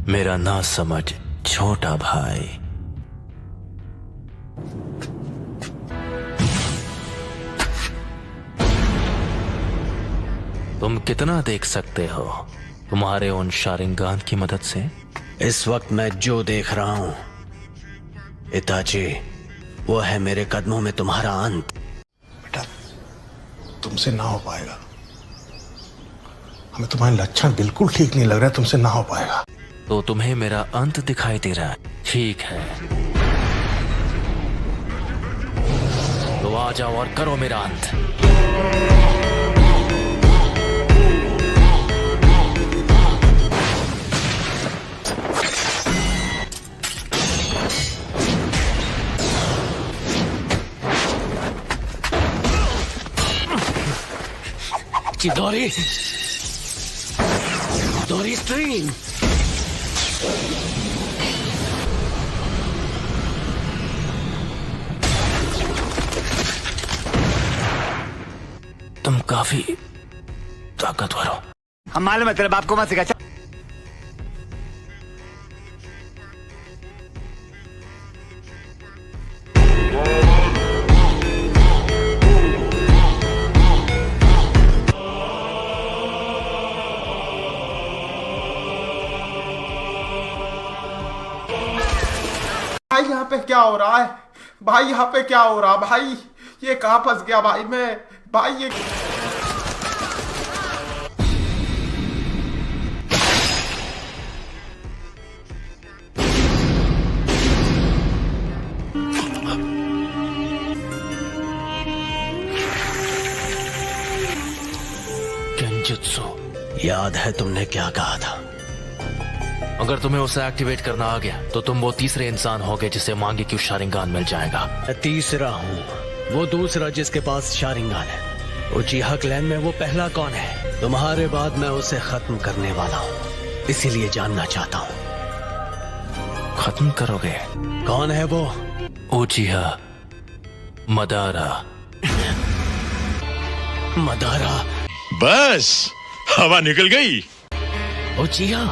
मेरा ना समझ छोटा भाई। तुम कितना देख सकते हो तुम्हारे उन शारिंगान की मदद से? इस वक्त मैं जो देख रहा हूं इताची, वो है मेरे कदमों में तुम्हारा अंत। बेटा, तुमसे ना हो पाएगा। हमें तुम्हारे लक्षण बिल्कुल ठीक नहीं लग रहा है, तुमसे ना हो पाएगा। तो तुम्हें मेरा अंत दिखाई दे रहा है? ठीक है, तो आ जाओ और करो मेरा अंत। चिदोरी, दोरी स्ट्रीम। तुम काफी ताकतवर हो। हम मालूम है, तेरे बाप को मत सिखा। भाई यहाँ पे क्या हो रहा है? भाई यहाँ पे क्या हो रहा है? भाई ये कहाँ फंस गया भाई मैं? भाई ये केंजुत्सु। याद है तुमने क्या कहा था? अगर तुम्हें उसे एक्टिवेट करना आ गया तो तुम वो तीसरे इंसान होगे जिसे मांगे क्यों शारिंगान मिल जाएगा। मैं तीसरा हूँ, वो दूसरा जिसके पास शारिंगान है। उचिहा क्लैन में वो पहला कौन है? तुम्हारे बाद मैं उसे खत्म करने वाला हूँ, इसीलिए जानना चाहता हूँ। खत्म करोगे? कौन है वो? उचिहा मदारा। मदारा? बस हवा निकल गई। उचिहा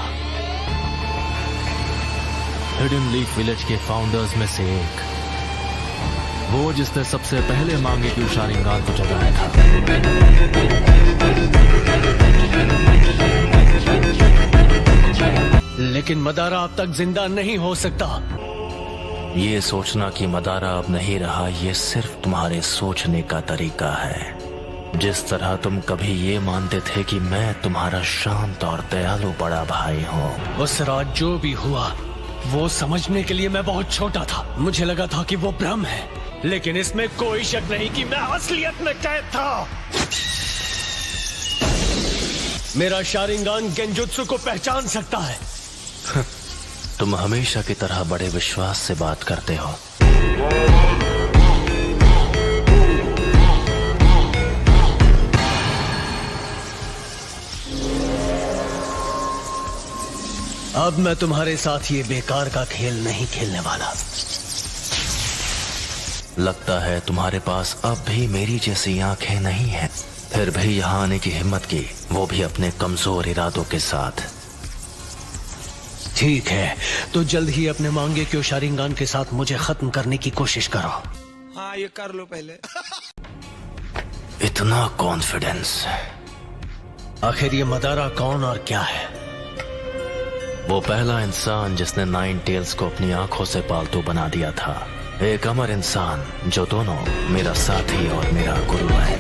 हिडन लीफ विलेज के फाउंडर्स में से एक, वो जिसने सबसे पहले मांगे क्यों शारिंगान को जगाया था। लेकिन मदारा अब तक जिंदा नहीं हो सकता। ये सोचना कि मदारा अब नहीं रहा, ये सिर्फ तुम्हारे सोचने का तरीका है। जिस तरह तुम कभी ये मानते थे कि मैं तुम्हारा शांत और दयालु बड़ा भाई हूँ। उस रात जो भी हुआ वो समझने के लिए मैं बहुत छोटा था। मुझे लगा था कि वो भ्रम है, लेकिन इसमें कोई शक नहीं कि मैं असलियत में कैद था। मेरा शारिंगान गेंजुत्सु को पहचान सकता है। तुम हमेशा की तरह बड़े विश्वास से बात करते हो। अब मैं तुम्हारे साथ ये बेकार का खेल नहीं खेलने वाला। लगता है तुम्हारे पास अब भी मेरी जैसी आंखें नहीं हैं, फिर भी यहाँ आने की हिम्मत की, वो भी अपने कमजोर इरादों के साथ। ठीक है, तो जल्द ही अपने मांगे क्यों शारिंगान के साथ मुझे खत्म करने की कोशिश करो। हाँ, ये कर लो पहले। इतना कॉन्फिडेंस? आखिर ये मदारा कौन और क्या है? वो पहला इंसान जिसने 9 टेल्स को अपनी आंखों से पालतू बना दिया था। एक अमर इंसान जो दोनों मेरा साथी और मेरा गुरु है।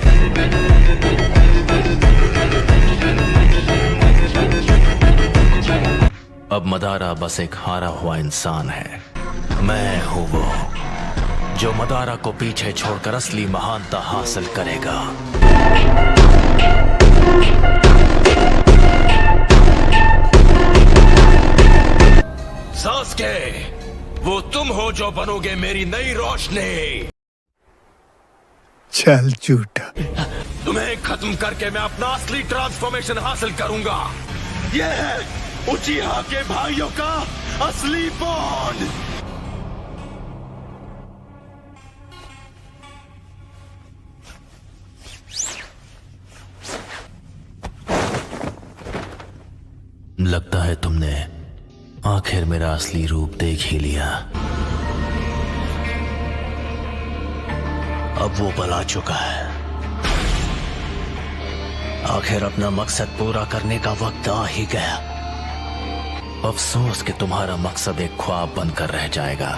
अब मदारा बस एक हारा हुआ इंसान है। मैं हूं वो जो मदारा को पीछे छोड़कर असली महानता हासिल करेगा। सास्के, वो तुम हो जो बनोगे मेरी नई रोशनी। चल झूठा। तुम्हें खत्म करके मैं अपना असली ट्रांसफॉर्मेशन हासिल करूंगा। यह है उचिहा के भाइयों का असली बॉन्ड। लगता है तुमने आखिर मेरा असली रूप देख ही लिया। अब वो बला चुका है। आखिर अपना मकसद पूरा करने का वक्त आ ही गया। अफसोस कि तुम्हारा मकसद एक ख्वाब बनकर रह जाएगा।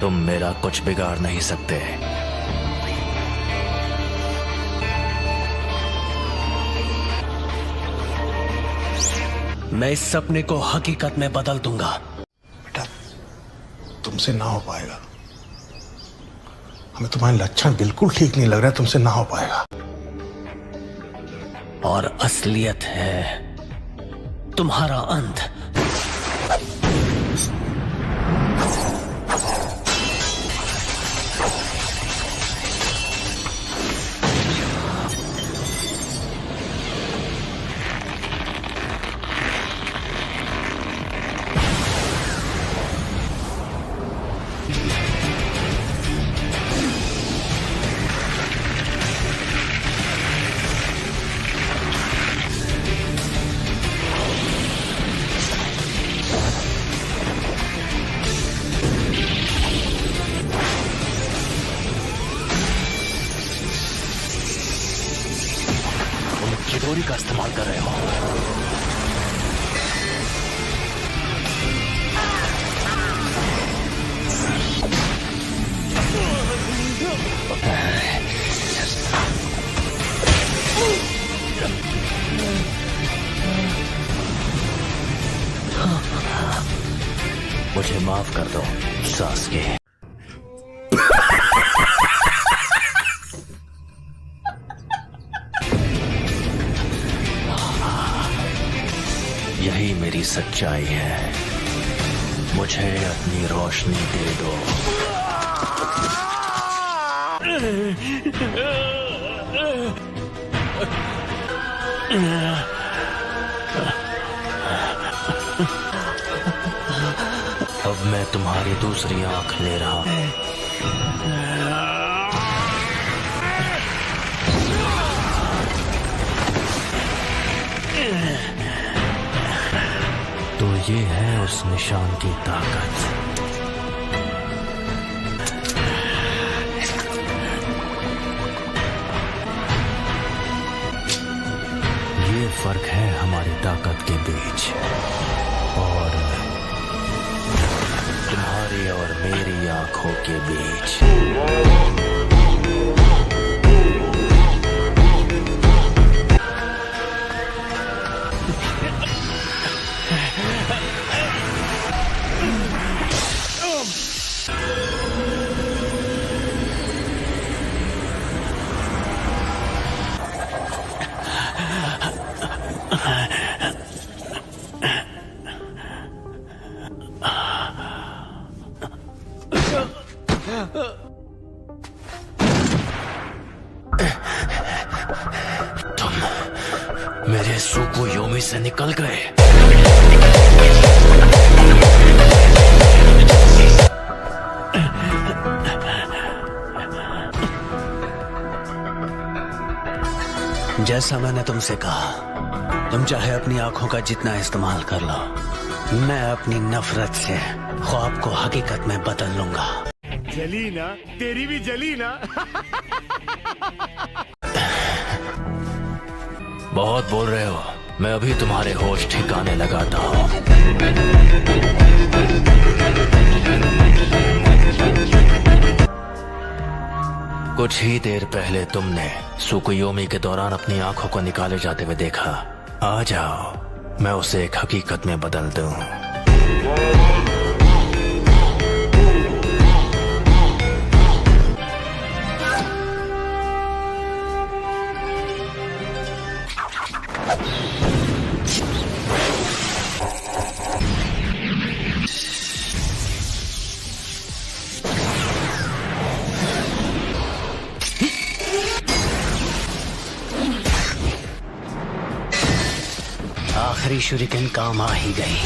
तुम मेरा कुछ बिगाड़ नहीं सकते। मैं इस सपने को हकीकत में बदल दूंगा। बेटा, तुमसे ना हो पाएगा। हमें तुम्हारे लक्षण बिल्कुल ठीक नहीं लग रहे। तुमसे ना हो पाएगा। और असलियत है तुम्हारा अंत। चिदोरी का इस्तेमाल कर रहे हो। मुझे माफ कर दो सास्के। यही मेरी सच्चाई है। मुझे अपनी रोशनी दे दो। अब मैं तुम्हारी दूसरी आंख ले रहा हूं। तो ये है उस निशान की ताकत। ये फर्क है हमारी ताकत के बीच और तुम्हारी और मेरी आंखों के बीच। तुम मेरे सुकुयोमी से निकल गए। जैसा मैंने तुमसे कहा, तुम चाहे अपनी आंखों का जितना इस्तेमाल कर लो, मैं अपनी नफरत से ख्वाब को हकीकत में बदल लूंगा। जली ना, तेरी भी जली ना। बहुत बोल रहे हो। मैं अभी तुम्हारे होश ठिकाने लगाता हूँ। कुछ ही देर पहले तुमने सुकुयोमी के दौरान अपनी आंखों को निकाले जाते हुए देखा। आ जाओ, मैं उसे एक हकीकत में बदल दूं। आखिरी शुरिकन काम आ ही गई।